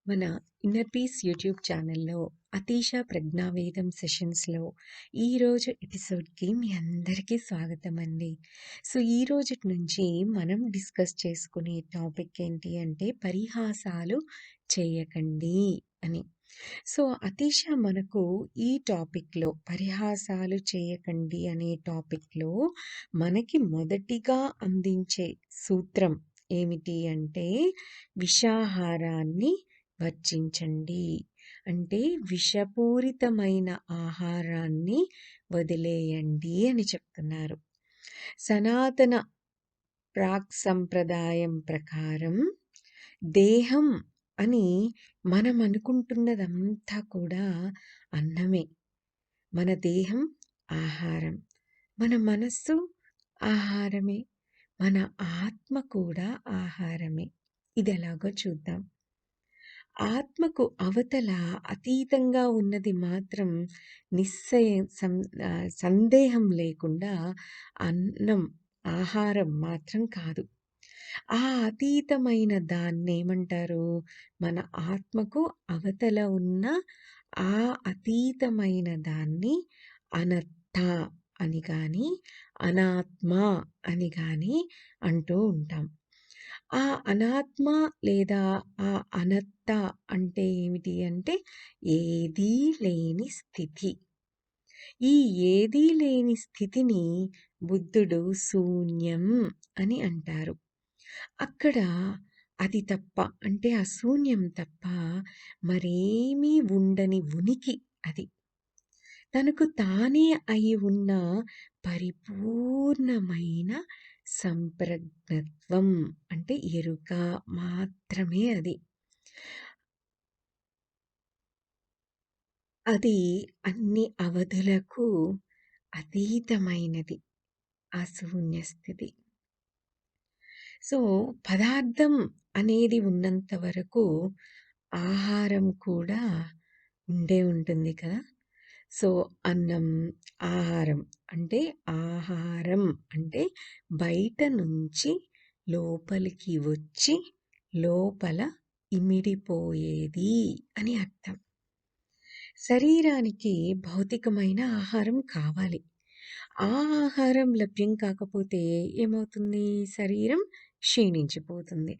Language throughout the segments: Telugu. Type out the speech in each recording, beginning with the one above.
మన ఇన్నర్ పీస్ యూట్యూబ్ ఛానల్లో అతీష ప్రజ్ఞావేదం సెషన్స్లో ఈరోజు ఎపిసోడ్కి మీ అందరికీ స్వాగతం అండి. సో ఈ రోజు నుంచి మనం డిస్కస్ చేసుకునే టాపిక్ ఏంటి అంటే పరిహాసాలు చేయకండి అని. సో అతీష మనకు ఈ టాపిక్లో పరిహాసాలు చేయకండి అనే టాపిక్లో మనకి మొదటిగా అందించే సూత్రం ఏమిటి అంటే విషాహారాన్ని వర్జించండి. అంటే విషపూరితమైన ఆహారాన్ని వదిలేయండి అని చెప్తున్నారు. సనాతన ప్రాక్ సంప్రదాయం ప్రకారం దేహం అని మనం అనుకుంటున్నదంతా కూడా అన్నమే. మన దేహం ఆహారం, మన మనస్సు ఆహారమే, మన ఆత్మ కూడా ఆహారమే. ఇది ఎలాగో చూద్దాం. ఆత్మకు అవతల అతీతంగా ఉన్నది మాత్రం సందేహం లేకుండా అన్నం, ఆహారం మాత్రం కాదు. ఆ అతీతమైన దాన్నేమంటారు? మన ఆత్మకు అవతల ఉన్న ఆ అతీతమైన దాన్ని అనర్థ అని గాని, అనాత్మ అని గాని అంటూ ఉంటాం. ఆ అనాత్మ లేదా ఆ అనత్త అంటే ఏమిటి అంటే ఏదీ లేని స్థితి. ఈ ఏదీ లేని స్థితిని బుద్ధుడు శూన్యం అని అంటారు. అక్కడ అది తప్ప అంటే ఆ శూన్యం తప్ప మరేమీ ఉండని ఉనికి అది. తనకు తానే అయి ఉన్న పరిపూర్ణమైన సంప్రజ్ఞత్వం అంటే ఎరుక మాత్రమే అది. అది అన్ని అవధులకు అతీతమైనది ఆ శూన్య స్థితి. సో పదార్థం అనేది ఉన్నంత వరకు ఆహారం కూడా ఉండే ఉంటుంది కదా. సో అన్నం ఆహారం అంటే ఆహారం అంటే బయట నుంచి లోపలికి వచ్చి లోపల ఇమిడిపోయేది అని అర్థం. శరీరానికి భౌతికమైన ఆహారం కావాలి. ఆ ఆహారం లభ్యం కాకపోతే ఏమవుతుంది? శరీరం క్షీణించిపోతుంది.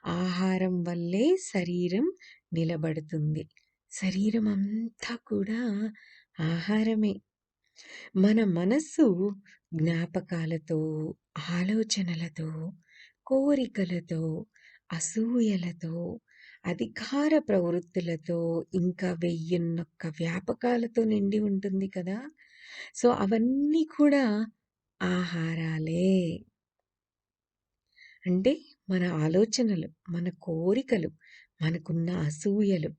ఆహారం వల్లే శరీరం నిలబడుతుంది. శరీరం అంతా కూడా ఆహారమే. మన మనస్సు జ్ఞాపకాలతో, ఆలోచనలతో, కోరికలతో, అసూయలతో, అధికార ప్రవృత్తులతో, ఇంకా వెయ్యిన్నొక్క వ్యాపకాలతో నిండి ఉంటుంది కదా. సో అవన్నీ కూడా ఆహారాలే. అంటే మన ఆలోచనలు, మన కోరికలు, మనకున్న అసూయలు,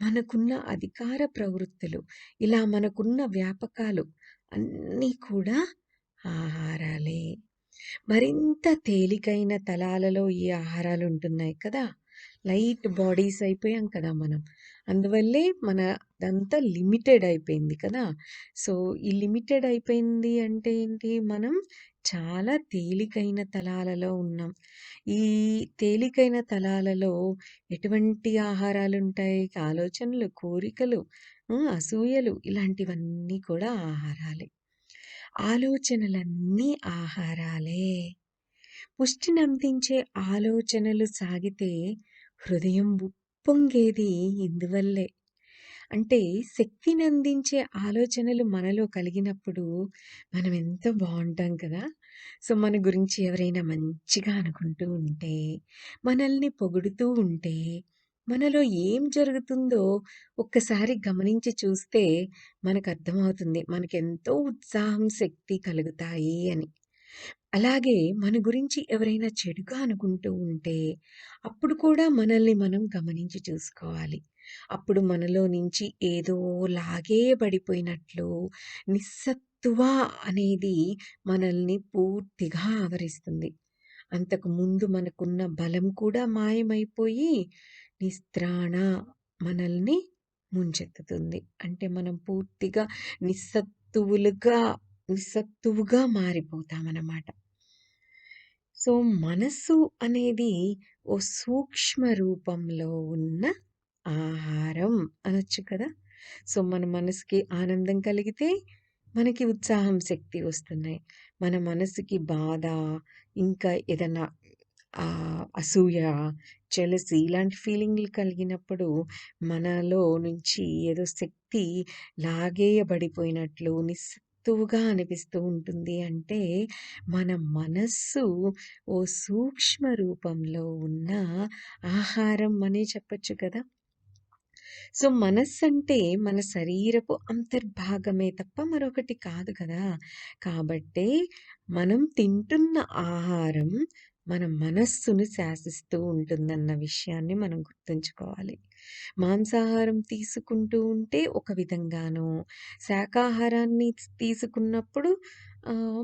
మనకున్న అధికార ప్రవృత్తులు, ఇలా మనకున్న వ్యాపకాలు అన్నీ కూడా ఆహారాలే. మరింత తేలికైన తలాలలో ఈ ఆహారాలు ఉంటున్నాయి కదా. లైట్ బాడీస్ అయిపోయాం కదా మనం. అందువల్లే మనదంతా లిమిటెడ్ అయిపోయింది కదా. సో ఈ లిమిటెడ్ అయిపోయింది అంటే ఏంటి? మనం చాలా తేలికైన తలాలలో ఉన్నాం. ఈ తేలికైన తలాలలో ఎటువంటి ఆహారాలుంటాయి? ఆలోచనలు, కోరికలు, అసూయలు ఇలాంటివన్నీ కూడా ఆహారాలే. ఆలోచనలన్నీ ఆహారాలే. పుష్టినందించే ఆలోచనలు సాగితే హృదయం ఉప్పొంగేది ఇందువల్లే. అంటే శక్తినందించే ఆలోచనలు మనలో కలిగినప్పుడు మనం ఎంత బావుంటాం కదా. సో మన గురించి ఎవరైనా మంచిగా అనుకుంటూ ఉంటే, మనల్ని పొగుడుతూ ఉంటే, మనలో ఏం జరుగుతుందో ఒక్కసారి గమనించి చూస్తే మనకర్థమవుతుంది. మనకెంతో ఉత్సాహం, శక్తి కలుగుతాయి అని. అలాగే మన గురించి ఎవరైనా చెడుగా అనుకుంటూ ఉంటే, అప్పుడు కూడా మనల్ని మనం గమనించి చూసుకోవాలి. అప్పుడు మనలో నుంచి ఏదో లాగేయబడిపోయినట్లు నిస్సత్తువ అనేది మనల్ని పూర్తిగా ఆవరిస్తుంది. అంతకుముందు మనకున్న బలం కూడా మాయమైపోయి నిస్త్రాణ మనల్ని ముంచెత్తుతుంది. అంటే మనం పూర్తిగా నిస్సత్తువులుగా నిస్సత్తువుగా మారిపోతామన్నమాట. సో మనస్సు అనేది ఓ సూక్ష్మ రూపంలో ఉన్న ఆహారం అనొచ్చు కదా! సో, మన మనసుకి ఆనందం కలిగితే మనకి ఉత్సాహం, శక్తి వస్తున్నాయి. మన మనసుకి బాధ, ఇంకా ఏదన్నా అసూయ, జెలసీ ఇలాంటి ఫీలింగ్‌లు కలిగినప్పుడు మనలో నుంచి ఏదో శక్తి లాగేయబడిపోయినట్లు నిస్సత్తువగా అనిపిస్తూ ఉంటుంది. అంటే మన మనస్సు ఓ సూక్ష్మ రూపంలో ఉన్న ఆహారం అనే చెప్పొచ్చు కదా! సో, మనస్సంటే మన శరీరపు అంతర్భాగమే తప్ప మరొకటి కాదు కదా! కాబట్టే మనం తింటున్న ఆహారం మన మనస్సును శాసిస్తూ ఉంటుందన్న విషయాన్ని మనం గుర్తుంచుకోవాలి. మాంసాహారం తీసుకుంటూ ఉంటే ఒక విధంగాను, శాకాహారాన్ని తీసుకున్నప్పుడు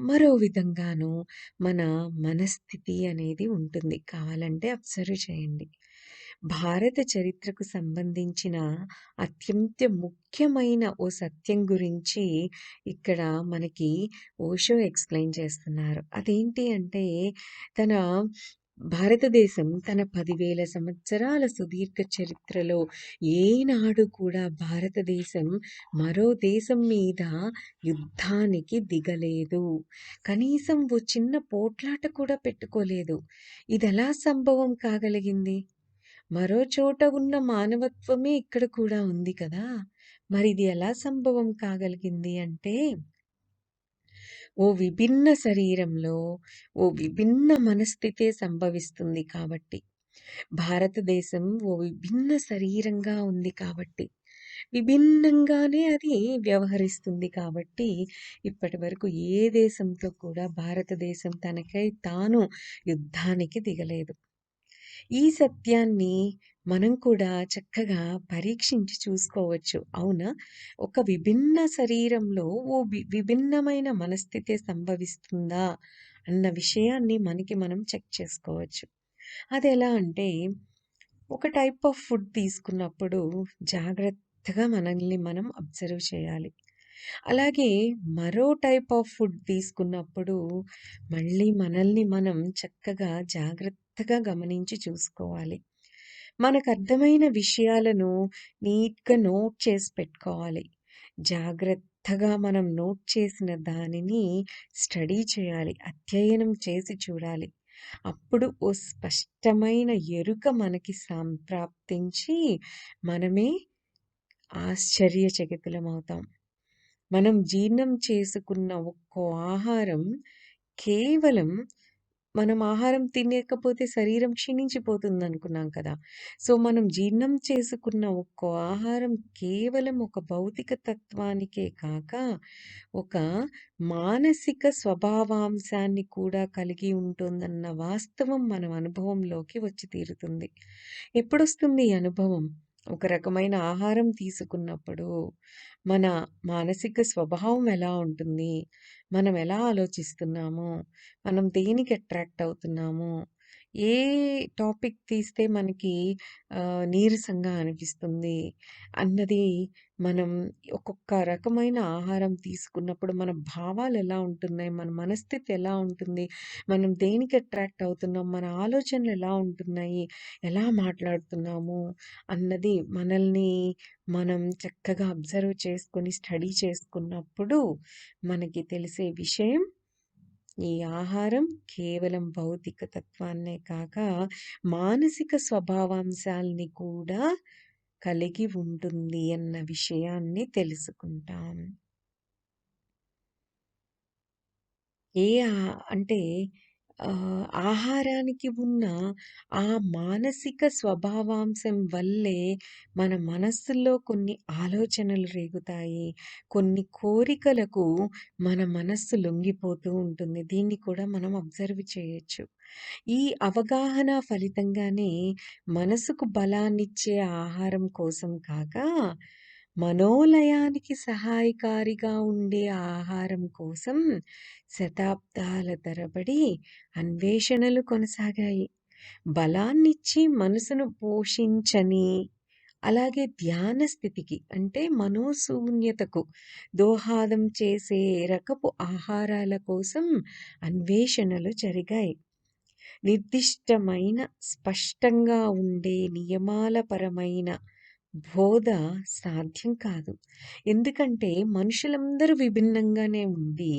మరో విధంగాను మన మనస్థితి అనేది ఉంటుంది. కావాలంటే అబ్జర్వ్ చేయండి. భారత చరిత్రకు సంబంధించిన అత్యంత ముఖ్యమైన ఓ సత్యం గురించి ఇక్కడ మనకి ఓషో ఎక్స్‌ప్లెయిన్ చేస్తున్నారు. అదేంటి అంటే తన భారతదేశం తన 10,000 సంవత్సరాల సుదీర్ఘ చరిత్రలో ఏనాడు కూడా భారతదేశం మరో దేశం మీద యుద్ధానికి దిగలేదు. కనీసం ఓ చిన్న పోట్లాట కూడా పెట్టుకోలేదు. ఇదెలా సంభవం కాగలిగింది? మరో చోట ఉన్న మానవత్వమే ఇక్కడ కూడా ఉంది కదా! మరిది ఎలా సంభవం కాగలిగింది అంటే, ఓ విభిన్న శరీరంలో, ఓ విభిన్న మనస్థితే సంభవిస్తుంది కాబట్టి. భారతదేశం ఓ విభిన్న శరీరంగా ఉంది కాబట్టి. విభిన్నంగానే అది వ్యవహరిస్తుంది కాబట్టి, ఇప్పటివరకు ఏ దేశంతో కూడా భారతదేశం తనకై తాను యుద్ధానికి దిగలేదు. ఈ సత్యాన్ని మనం కూడా చక్కగా పరీక్షించి చూసుకోవచ్చు. అవునా? ఒక విభిన్న శరీరంలో ఓ విభిన్నమైన మనస్థితి సంభవిస్తుందా? అన్న విషయాన్ని మనకి మనం చెక్ చేసుకోవచ్చు. అదెలా అంటే, ఒక టైప్ ఆఫ్ ఫుడ్ తీసుకున్నప్పుడు జాగ్రత్తగా మనల్ని మనం అబ్జర్వ్ చేయాలి. అలాగే మరో టైప్ ఆఫ్ ఫుడ్ తీసుకున్నప్పుడు మళ్ళీ మనల్ని మనం చక్కగా జాగ్రత్తగా గమనించి చూసుకోవాలి. మనకర్థమైన విషయాలను నీట్‌గా నోట్ చేసి పెట్టుకోవాలి. జాగ్రత్తగా మనం నోట్ చేసిన దానిని స్టడీ చేయాలి. అధ్యయనం చేసి చూడాలి. అప్పుడు ఓ స్పష్టమైన ఎరుక మనకి సంప్రాప్తించి మనమే ఆశ్చర్యచకితులమవుతాం. మనం జీర్ణం చేసుకున్న ఒక్కో ఆహారం కేవలం మనం ఆహారం తినకపోతే శరీరం క్షీణించిపోతుందనుకున్నాం కదా! సో, మనం జీర్ణం చేసుకున్న ఒక్కో ఆహారం కేవలం ఒక భౌతిక తత్వానికే కాక, ఒక మానసిక స్వభావాంశాన్ని కూడా కలిగి ఉంటుందన్న వాస్తవం మన అనుభవంలోకి వచ్చి తీరుతుంది. ఎప్పుడొస్తుంది ఈ అనుభవం? ఒక రకమైన ఆహారం తీసుకున్నప్పుడు మన మానసిక స్వభావం ఎలా ఉంటుంది? మనం ఎలా ఆలోచిస్తున్నాము? మనం దేనికి అట్రాక్ట్ అవుతున్నాము? ఏ టాపిక్ తీస్తే మనకి నీరసంగా అనిపిస్తుంది అన్నది మనం ఒక్కొక్క రకమైన ఆహారం తీసుకున్నప్పుడు మన భావాలు ఎలా ఉంటున్నాయి? మన మనస్థితి ఎలా ఉంటుంది? మనం దేనికి అట్రాక్ట్ అవుతున్నాం? మన ఆలోచనలు ఎలా ఉంటున్నాయి? ఎలా మాట్లాడుతున్నాము? అన్నది మనల్ని మనం చక్కగా అబ్జర్వ్ చేసుకొని స్టడీ చేసుకున్నప్పుడు మనకి తెలిసే విషయం ఈ ఆహారం కేవలం భౌతిక తత్వాన్నే కాక మానసిక స్వభావాంశాల్ని కూడా కలిగి ఉంటుంది అన్న విషయాన్ని తెలుసుకుంటాం. ఏ అంటే ఆహారానికి ఉన్న ఆ మానసిక స్వభావాంశం వల్లే మన మనస్సులో కొన్ని ఆలోచనలు రేగుతాయి. కొన్ని కోరికలకు మన మనస్సు లొంగిపోతూ ఉంటుంది. దీన్ని కూడా మనం అబ్జర్వ్ చేయొచ్చు. ఈ అవగాహన ఫలితంగానే మనసుకు బలాన్నిచ్చే ఆహారం కోసం కాక, మనోలయానికి సహాయకారిగా ఉండే ఆహారం కోసం శతాబ్దాల తరబడి అన్వేషణలు కొనసాగాయి. బలాన్నిచ్చి మనసును పోషించని, అలాగే ధ్యాన స్థితికి అంటే మనోశూన్యతకు దోహదం చేసే రకపు ఆహారాల కోసం అన్వేషణలు జరిగాయి. నిర్దిష్టమైన, స్పష్టంగా ఉండే నియమాల పరమైన బోధ సాధ్యం కాదు. ఎందుకంటే మనుషులందరూ విభిన్నంగానే ఉండి,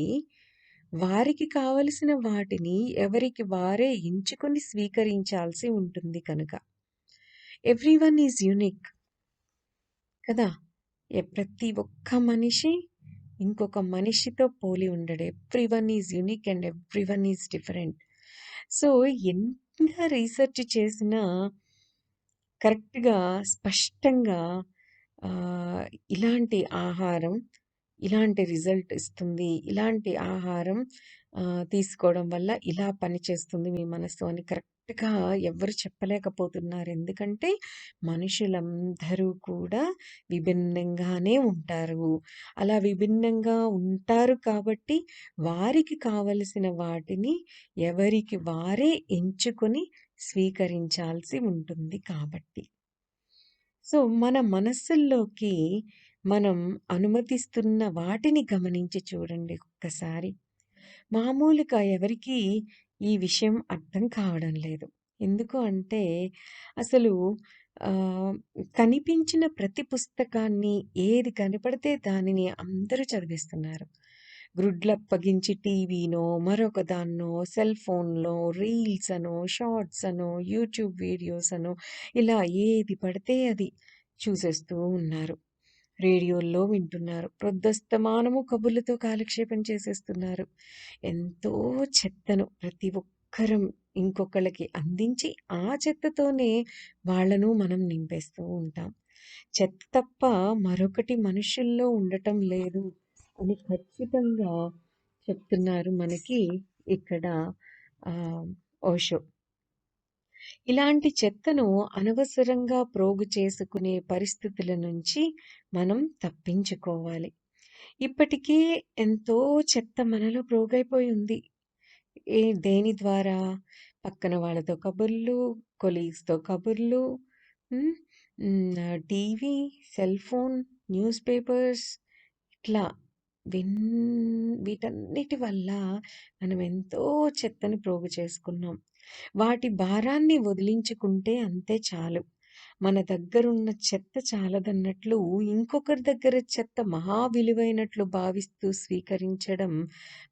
వారికి కావలసిన వాటిని ఎవరికి వారే ఎంచుకొని స్వీకరించాల్సి ఉంటుంది కనుక. ఎవ్రీవన్ ఈజ్ యూనిక్ కదా! ప్రతి ఒక్క మనిషి ఇంకొక మనిషితో పోలి ఉండడు. Everyone is unique and everyone is different. So, ఎంత రీసెర్చ్ చేసినా కరెక్ట్‌గా, స్పష్టంగా ఆహ్, ఇలాంటి ఆహారం ఇలాంటి రిజల్ట్ ఇస్తుంది. ఇలాంటి ఆహారం తీసుకోవడం వల్ల ఇలా పనిచేస్తుంది మీ మనసు అని కరెక్ట్‌గా ఎవ్వరు చెప్పలేకపోతున్నారు. ఎందుకంటే మనుషులందరూ కూడా విభిన్నంగానే ఉంటారు. అలా విభిన్నంగా ఉంటారు కాబట్టి వారికి కావలసిన వాటిని ఎవరికి వారే ఎంచుకొని స్వీకరించాల్సి ఉంటుంది కాబట్టి. సో, మన మనస్సుల్లోకి మనం అనుమతిస్తున్న వాటిని గమనించి చూడండి ఒక్కసారి. మామూలుగా ఎవరికీ ఈ విషయం అర్థం కావడం లేదు. ఎందుకు అంటే అసలు ఆహ్, కనిపించిన ప్రతి పుస్తకాన్ని ఏది కనపడితే దానిని అందరూ చదివేస్తున్నారు. గ్రుడ్లప్పగించి టీవీనో, మరొక దాన్నో, సెల్ ఫోన్‌లో రీల్స్ అనో, షార్ట్స్ అనో, యూట్యూబ్ వీడియోస్ అనో ఇలా ఏది పడితే అది చూసేస్తూ ఉన్నారు. రేడియోల్లో వింటున్నారు. ప్రొద్దస్తమానము కబుర్లతో కాలక్షేపం చేసేస్తున్నారు. ఎంతో చెత్తను ప్రతి ఒక్కరం ఇంకొకళ్ళకి అందించి, ఆ చెత్తతోనే వాళ్ళను మనం నింపేస్తూ ఉంటాం. చెత్త తప్ప మరొకటి మనుషుల్లో ఉండటం లేదు అని ఖచ్చితంగా చెప్తున్నారు మనకి ఇక్కడ ఆహ్, ఓషో. ఇలాంటి చెత్తను అనవసరంగా ప్రోగు చేసుకునే పరిస్థితుల నుంచి మనం తప్పించుకోవాలి. ఇప్పటికే ఎంతో చెత్త మనలో ప్రోగైపోయి ఉంది. దేని ద్వారా? పక్కన వాళ్ళతో కబుర్లు, కొలీగ్స్‌తో కబుర్లు, హ్మ్. TV, cell phone, news papers ఇట్లా విన్ వీటన్నిటి వల్ల మనం ఎంతో చెత్తను ప్రోగు చేసుకున్నాం. వాటి భారాన్ని వదిలించుకుంటే అంతే చాలు. మన దగ్గరున్న చెత్త చాలదన్నట్లు ఇంకొకరి దగ్గర చెత్త మహా విలువైనట్లు భావిస్తూ స్వీకరించడం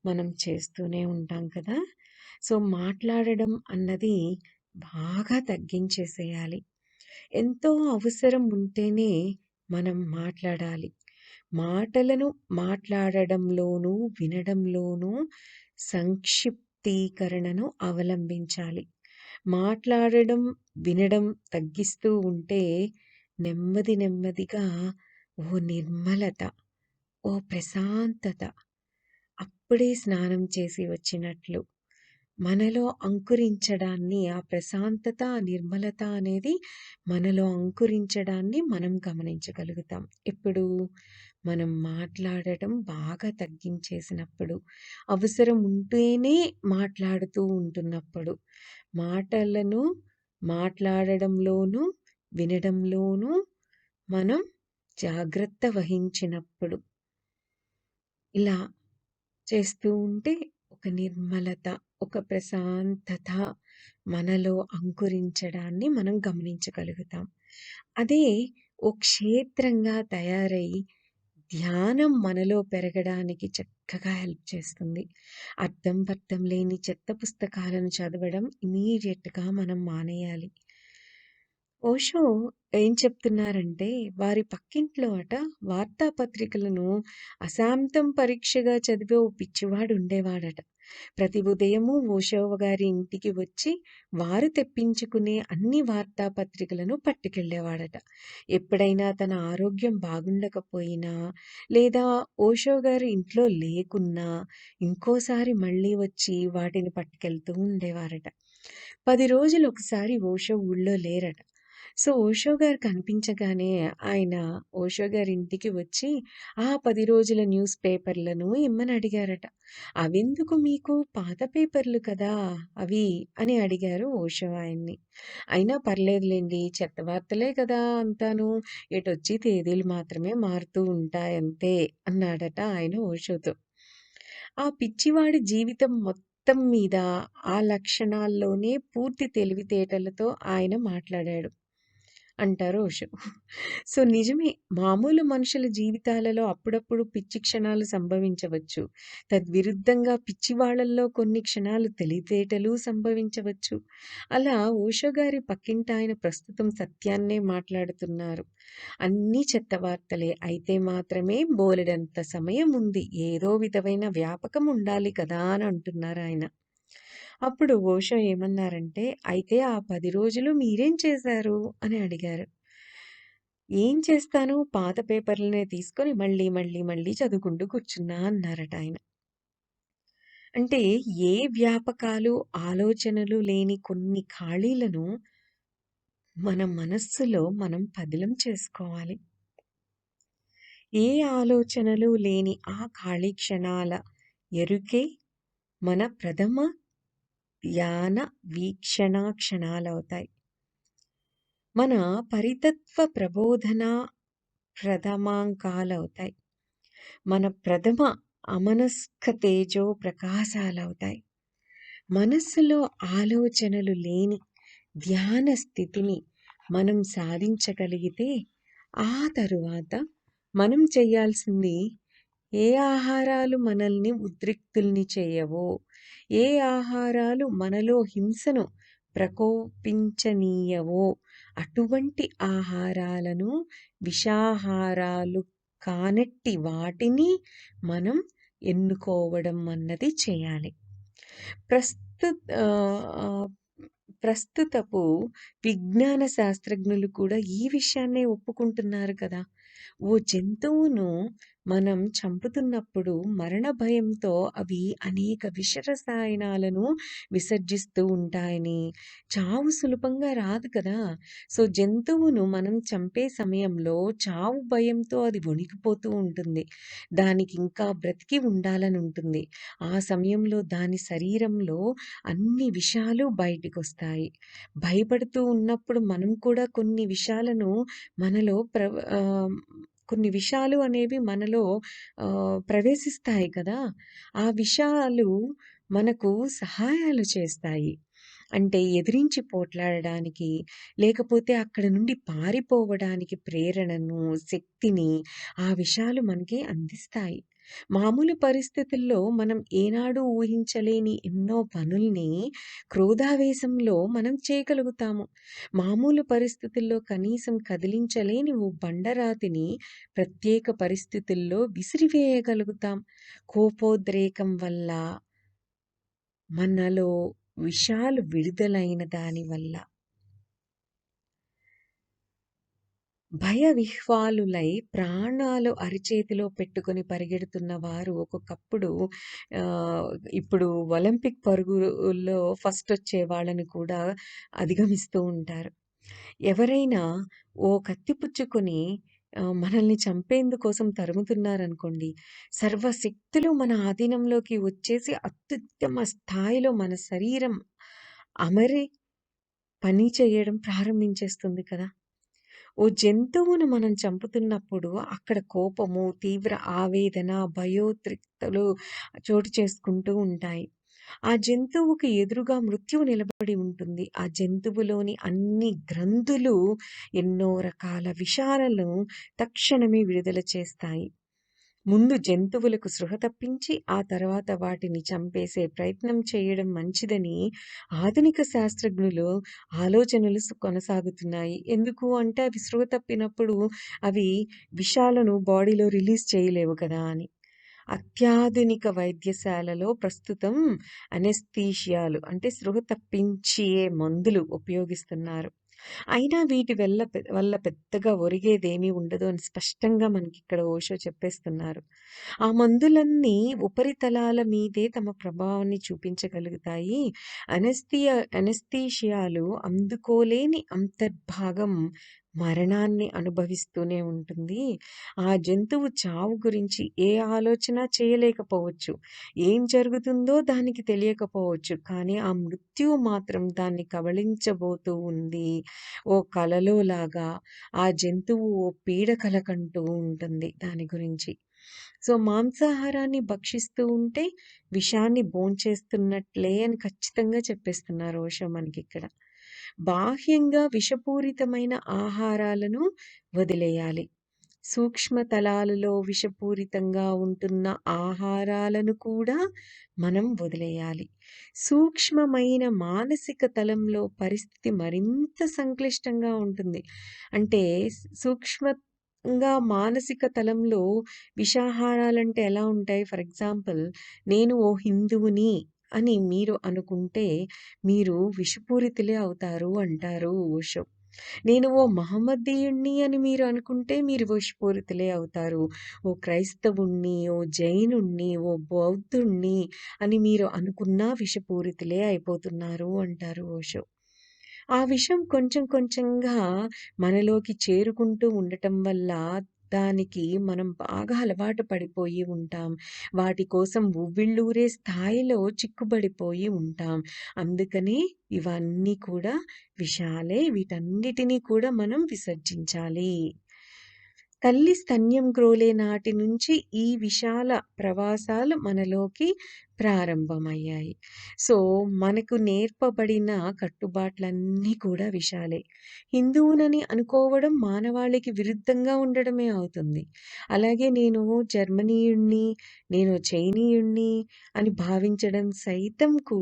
మనం చేస్తూనే ఉంటాం కదా! సో, మాట్లాడడం అన్నది బాగా తగ్గించేసేయాలి. ఎంతో అవసరం ఉంటేనే మనం మాట్లాడాలి. మాటలను మాట్లాడడంలోనూ, వినడంలోనూ సంక్షిప్తీకరణను అవలంబించాలి. మాట్లాడడం, వినడం తగ్గిస్తూ ఉంటే నెమ్మది నెమ్మదిగా ఓ నిర్మలత, ఓ ప్రశాంతత అప్పుడే స్నానం చేసి వచ్చినట్లు. మనలో అంకురించడాన్ని ఆ ప్రశాంతత, ఆ నిర్మలత అనేది మనలో అంకురించడాన్ని మనం గమనించగలుగుతాం. ఎప్పుడు? మనం మాట్లాడటం బాగా తగ్గించేసినప్పుడు. అవసరం ఉంటేనే మాట్లాడుతూ ఉంటున్నప్పుడు. మాటలను మాట్లాడడంలోనూ, వినడంలోనూ మనం జాగ్రత్త వహించినప్పుడు. ఇలా చేస్తూ ఉంటే ఒక నిర్మలత, ఒక ప్రశాంతత మనలో అంకురించడాన్ని మనం గమనించగలుగుతాం. అదే ఓ క్షేత్రంగా తయారై ధ్యానం మనలో పెరగడానికి చక్కగా హెల్ప్ చేస్తుంది. అర్థం పర్థం లేని చెత్త పుస్తకాలను చదవడం ఇమ్మీడియేట్‌గా మనం మానేయాలి. ఓషో ఏం చెప్తున్నారంటే, వారి పక్కింట్లో వార్తాపత్రికలను అశాంతం పరీక్షగా చదివే ఓ పిచ్చివాడు ఉండేవాడట. ప్రతి ఉదయము ఓషో గారి ఇంటికి వచ్చి వారు తెప్పించుకునే అన్ని వార్తాపత్రికలను పట్టుకెళ్ళేవాడట. ఎప్పుడైనా తన ఆరోగ్యం బాగుండకపోయినా, లేదా ఓషో గారు ఇంట్లో లేకున్నా, ఇంకోసారి మళ్ళీ వచ్చి వాటిని పట్టుకెళ్తూ ఉండేవారట. 10 రోజులు ఒకసారి ఓషో ఊళ్ళో లేరట. సో, ఓషో గారు కనిపించగానే ఆయన ఓషో గారి ఇంటికి వచ్చి, ఆ 10 రోజుల న్యూస్ పేపర్‌లను ఇమ్మని అడిగారట. "అవెందుకు మీకు? పాత పేపర్‌లు కదా అవి" అని అడిగారు ఓషో ఆయన్ని. అయినా పర్లేదులెండి చెత్త వార్తలే కదా అంతాను. ఎటొచ్చి తేదీలు మాత్రమే మారుతూ ఉంటాయంతే అన్నాడట ఆయన ఓషోతో. ఆ పిచ్చివాడి జీవితం మొత్తం మీద ఆ లక్షణాల్లోనే పూర్తి తెలివితేటలతో ఆయన మాట్లాడాడు. అంటారు ఓషో. సో, నిజమే. మామూలు మనుషుల జీవితాలలో అప్పుడప్పుడు పిచ్చి క్షణాలు సంభవించవచ్చు. తద్విరుద్ధంగా పిచ్చి వాళ్ళల్లో కొన్ని క్షణాలు తెలివితేటలు సంభవించవచ్చు. అలా ఓషో గారి పక్కింటాయన ప్రస్తుతం సత్యాన్నే మాట్లాడుతున్నారు. అన్నీ చెత్త వార్తలే. అయితే మాత్రమే బోలెడంత సమయం ఉంది. ఏదో విధమైన వ్యాపకం ఉండాలి కదా! అని అంటున్నారాయన. అప్పుడు ఓషో ఏమన్నారంటే, "అయితే ఆ 10 రోజులు మీరేం చేశారు?" అని అడిగారు. "ఏం చేస్తాను? పాత పేపర్‌లనే తీసుకొని మళ్ళీ చదువుకుంటూ కూర్చున్నా" అన్నారట ఆయన. అంటే ఏ వ్యాపకాలు, ఆలోచనలు లేని కొన్ని ఖాళీలను మన మనస్సులో మనం పదిలం చేసుకోవాలి. ఏ ఆలోచనలు లేని ఆ ఖాళీ క్షణాల ఎరుకే మన ప్రథమ ధ్యాన వీక్షణా క్షణాలవుతాయి. మన పరితత్వ ప్రబోధన ప్రథమాంకాలవుతాయి. మన ప్రథమ అమనస్క తేజో ప్రకాశాలవుతాయి. మనస్సులో ఆలోచనలు లేని ధ్యాన స్థితిని మనం సాధించగలిగితే, ఆ తరువాత మనం చేయాల్సింది ఏ ఆహారాలు మనల్ని ఉద్రిక్తుల్ని చేయవో, ఏ ఆహారాలు మనలో హింసను ప్రకోపించనీయవో, అటువంటి ఆహారాలను విషాహారాలు కానట్టి వాటిని మనం ఎన్నుకోవడం అన్నది చేయాలి. ప్రస్తుత ఆహ్, ఆహ్, ప్రస్తుతపు విజ్ఞాన శాస్త్రజ్ఞులు కూడా ఈ విషయాన్నే ఒప్పుకుంటున్నారు కదా! ఓ జంతువును మనం చంపుతున్నప్పుడు మరణ భయంతో అవి అనేక విష రసాయనాలను విసర్జిస్తూ ఉంటాయని, చావు సులభంగా రాదు కదా! సో, జంతువును మనం చంపే సమయంలో చావు భయంతో అది వణికిపోతూ ఉంటుంది. దానికి ఇంకా బ్రతికి ఉండాలని ఉంటుంది. ఆ సమయంలో దాని శరీరంలో అన్ని విషాలు బయటికొస్తాయి. భయపడుతూ ఉన్నప్పుడు మనం కూడా కొన్ని విషాలను మనలో కొన్ని విషాలు అనేవి మనలో ప్రవేశిస్తాయి కదా! ఆ విషాలు మనకు సహాయాలు చేస్తాయి. అంటే ఎదిరించి పోట్లాడడానికి, లేకపోతే అక్కడ నుండి పారిపోవడానికి ప్రేరణను, శక్తిని ఆ విషయాలు మనకి అందిస్తాయి. మామూలు పరిస్థితుల్లో మనం ఏనాడూ ఊహించలేని ఎన్నో పనుల్ని క్రోధావేశంలో మనం చేయగలుగుతాము. మామూలు పరిస్థితుల్లో కనీసం కదిలించలేని ఓ బండరాతిని ప్రత్యేక పరిస్థితుల్లో విసిరివేయగలుగుతాం. కోపోద్రేకం వల్ల మనలో విషాలు విడుదలైన దాని వల్ల. భయ విహ్వాలులై ప్రాణాలు అరిచేతిలో పెట్టుకొని పరిగెడుతున్న వారు ఒక్కొక్కప్పుడు ఆహ్, ఇప్పుడు ఒలింపిక్ పరుగుల్లో ఫస్టొచ్చే వాళ్ళని కూడా అధిగమిస్తూ ఉంటారు. ఎవరైనా ఓ కత్తి పుచ్చుకొని మనల్ని చంపేందుకోసం తరుముతున్నారనుకోండి, సర్వశక్తులు మన ఆధీనంలోకి వచ్చేసి అత్యుత్తమ స్థాయిలో మన శరీరం అమరి పని చేయడం ప్రారంభించేస్తుంది కదా! ఓ జంతువును మనం చంపుతున్నప్పుడు అక్కడ కోపము, తీవ్ర ఆవేదన, భయోద్రిక్తలు చోటు చేసుకుంటూ ఉంటాయి. ఆ జంతువుకి ఎదురుగా మృత్యువు నిలబడి ఉంటుంది. ఆ జంతువులోని అన్ని గ్రంథులు ఎన్నో రకాల విషాలను తక్షణమే విడుదల చేస్తాయి. ముందు జంతువులకు స్పృహ తప్పించి, ఆ తర్వాత వాటిని చంపేసే ప్రయత్నం చేయడం మంచిదని ఆధునిక శాస్త్రజ్ఞులు ఆలోచనలు కొనసాగుతున్నాయి. ఎందుకు అంటే అవి స్పృహ తప్పినప్పుడు అవి విషాలను బాడీలో రిలీజ్ చేయలేవు కదా అని. అత్యాధునిక వైద్యశాలలో ప్రస్తుతం అనెస్థీషియాలు అంటే స్పృహ తప్పించే మందులు ఉపయోగిస్తున్నారు. అయినా వీటి వల్ల పెద్దగా ఒరిగేదేమీ ఉండదు అని స్పష్టంగా మనకిక్కడ ఓషో చెప్పేస్తున్నారు. ఆ మందులన్నీ ఉపరితలాల మీదే తమ ప్రభావాన్ని చూపించగలుగుతాయి. అనెస్థీషియాలు అందుకోలేని అంతర్భాగం మరణాన్ని అనుభవిస్తూనే ఉంటుంది. ఆ జంతువు చావు గురించి ఏ ఆలోచన చేయలేకపోవచ్చు. ఏం జరుగుతుందో దానికి తెలియకపోవచ్చు. కానీ ఆ మృత్యువు మాత్రం దాన్ని కబళించబోతూ ఉంది. ఓ కలలో లాగా ఆ జంతువు ఓ పీడకల కంటూ ఉంటుంది దాని గురించి. సో, మాంసాహారాన్ని భక్షిస్తూ ఉంటే విషాన్ని భోంచేస్తున్నట్లే అని ఖచ్చితంగా చెప్పేస్తున్నారు ఓషో మనకిక్కడ. బాహ్యంగా విషపూరితమైన ఆహారాలను వదిలేయాలి. సూక్ష్మ తలాలలో విషపూరితంగా ఉంటున్న ఆహారాలను కూడా మనం వదిలేయాలి. సూక్ష్మమైన మానసిక తలంలో పరిస్థితి మరింత సంక్లిష్టంగా ఉంటుంది. అంటే సూక్ష్మంగా మానసిక తలంలో విషాహారాలంటే ఎలా ఉంటాయి? ఫర్ ఎగ్జాంపుల్, నేను ఓ హిందువుని అని మీరు అనుకుంటే మీరు విషపూరితులే అవుతారు అంటారు ఓషో. నేను ఓ మహమ్మదీయుడిని అని మీరు అనుకుంటే మీరు విషపూరితులే అవుతారు. ఓ క్రైస్తవుడిని, ఓ జైనుడిని, ఓ బౌద్ధుడిని అని మీరు అనుకున్నా విషపూరితులే అయిపోతున్నారు అంటారు ఓషో. ఆ విషం కొంచెం కొంచెంగా మనలోకి చేరుకుంటూ ఉండటం వల్ల దానికి మనం బాగా అలవాటు పడిపోయి ఉంటాం. వాటి కోసం ఉవ్విళ్ళూరే స్థాయిలో చిక్కుబడిపోయి ఉంటాం. అందుకనే ఇవన్నీ కూడా విషాలే. వీటన్నిటిని కూడా మనం విసర్జించాలి. తల్లి స్తన్యం గ్రోలే నాటి నుంచి ఈ విశాల ప్రవాసాలు మనలోకి ప్రారంభమయ్యాయి. సో, మనకు నేర్పబడిన కట్టుబాట్లన్నీ కూడా విషాలే. హిందువునని అనుకోవడం మానవాళికి విరుద్ధంగా ఉండడమే అవుతుంది. అలాగే నేను జర్మనీయుడిని, నేను చైనీయుడిని అని భావించడం సైతంకు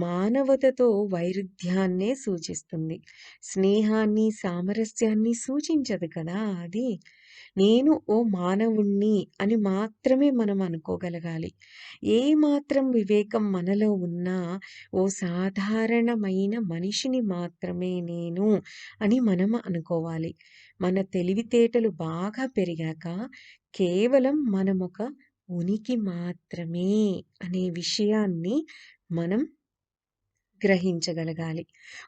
మానవతతో వైరుధ్యాన్నే సూచిస్తుంది. స్నేహాన్ని, సామరస్యాన్ని సూచించదు కదా అది. నేను ఓ మానవుణ్ణి అని మాత్రమే మనం అనుకోగలగాలి. ఏ మాత్రం వివేకం మనలో ఉన్నా ఓ సాధారణమైన మనిషిని మాత్రమే నేను అని మనం అనుకోవాలి. మన తెలివితేటలు బాగా పెరిగాక కేవలం మనమొక ఉనికి మాత్రమే అనే విషయాన్ని మనం గ్రహించగలగాలి.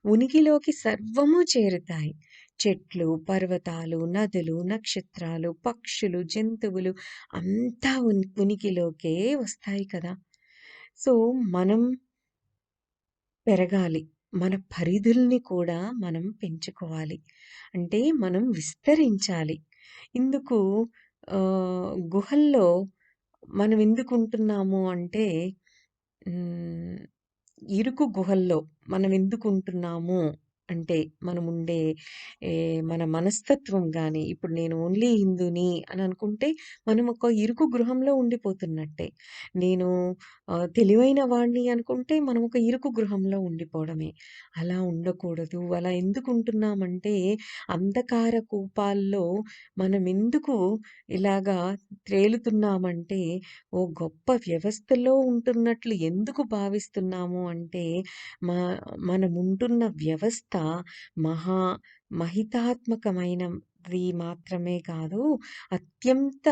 ఉనికిలోకి సర్వము చేరుతాయి. చెట్లు, పర్వతాలు, నదులు, నక్షత్రాలు, పక్షులు, జంతువులు అంతా ఉనికిలోకే వస్తాయి కదా! సో, మనం పెరగాలి. మన పరిధుల్ని కూడా మనం పెంచుకోవాలి. అంటే మనం విస్తరించాలి. ఇందుకు గుహల్లో మనం ఎందుకుంటున్నాము అంటే హ్మ్. ఇరుకు గుహల్లో మనమెందుకుంటున్నాము అంటే, మనముండే మన మనస్తత్వం గాని, ఇప్పుడు నేను ఓన్లీ హిందూని అని అనుకుంటే, మనం ఒక ఇరుకు గృహంలో ఉండిపోతున్నట్టే. నేను తెలివైన వాడిని అనుకుంటే, మనం ఒక ఇరుకు గృహంలో ఉండిపోవడమే. అలా ఉండకూడదు. అలా ఎందుకుంటున్నామంటే, అంధకార కూపాల్లో మనమెందుకు ఇలాగా త్రేలుతున్నామంటే, ఓ గొప్ప వ్యవస్థలో ఉంటున్నట్లు ఎందుకు భావిస్తున్నాము అంటే, మా మనముంటున్న వ్యవస్థ మహా మహితాత్మకమైనది మాత్రమే కాదు, అత్యంత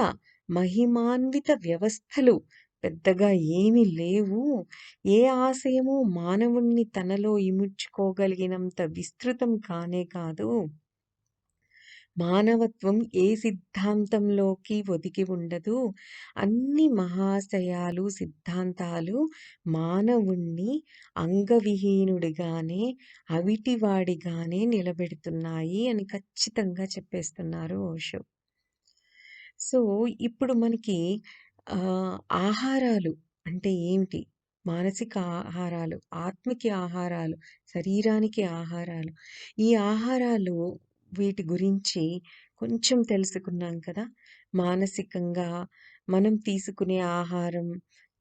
మహిమాన్విత వ్యవస్థలు పెద్దగా ఏమీ లేవు. ఏ ఆశయము మానవుణ్ణి తనలో ఇముడ్చుకోగలిగినంత విస్తృతం కానే కాదు. మానవత్వం ఏ సిద్ధాంతంలోకి ఒదిగి ఉండదు. అన్ని మహాశయాలు, సిద్ధాంతాలు మానవుణ్ణి అంగవిహీనుడిగానే, అవిటివాడిగానే నిలబెడుతున్నాయి అని ఖచ్చితంగా చెప్పేస్తున్నారు ఓషో. సో, ఇప్పుడు మనకి ఆహారాలు అంటే ఏమిటి? మానసిక ఆహారాలు, ఆత్మకి ఆహారాలు, శరీరానికి ఆహారాలు. ఈ ఆహారాలు వీటి గురించి కొంచెం తెలుసుకున్నాం కదా! మానసికంగా మనం తీసుకునే ఆహారం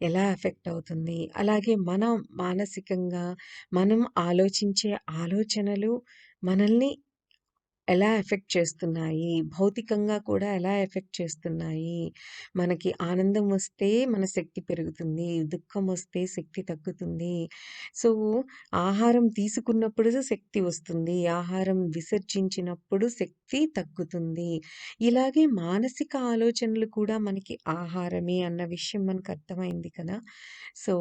ఎలా ఎఫెక్ట్ అవుతుంది? అలాగే మనం మానసికంగా మనం ఆలోచించే ఆలోచనలు మనల్ని ఎలా ఎఫెక్ట్ చేస్తున్నాయి? భౌతికంగా కూడా ఎలా ఎఫెక్ట్ చేస్తున్నాయి? మనకి ఆనందం వస్తే మన శక్తి పెరుగుతుంది. దుఃఖం వస్తే శక్తి తగ్గుతుంది. సో, ఆహారం తీసుకున్నప్పుడు శక్తి వస్తుంది. ఆహారం విసర్జించినప్పుడు శక్తి తగ్గుతుంది. ఇలాగే మానసిక ఆలోచనలు కూడా మనకి ఆహారమే అన్న విషయం మనకు అర్థమైంది కదా! సో,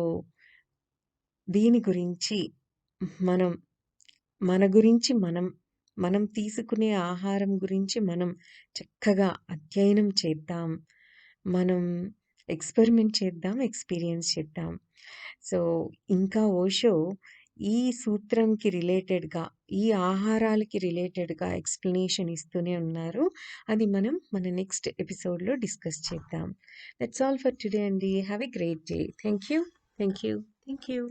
దీని గురించి మనం మన గురించి మనం తీసుకునే ఆహారం గురించి మనం చక్కగా అధ్యయనం చేద్దాం. మనం ఎక్స్‌పెరిమెంట్ చేద్దాం, ఎక్స్‌పీరియన్స్ చేద్దాం. సో, ఇంకా ఓషో ఈ సూత్రంకి రిలేటెడ్‌గా, ఈ ఆహారాలకి రిలేటెడ్‌గా ఎక్స్‌ప్లనేషన్ ఇస్తూనే ఉన్నారు. అది మనం మన నెక్స్ట్ ఎపిసోడ్‌లో డిస్కస్ చేద్దాం. దట్స్ ఆల్ ఫర్ టుడే అండి. Have a great day. Thank you. Thank you. Thank you.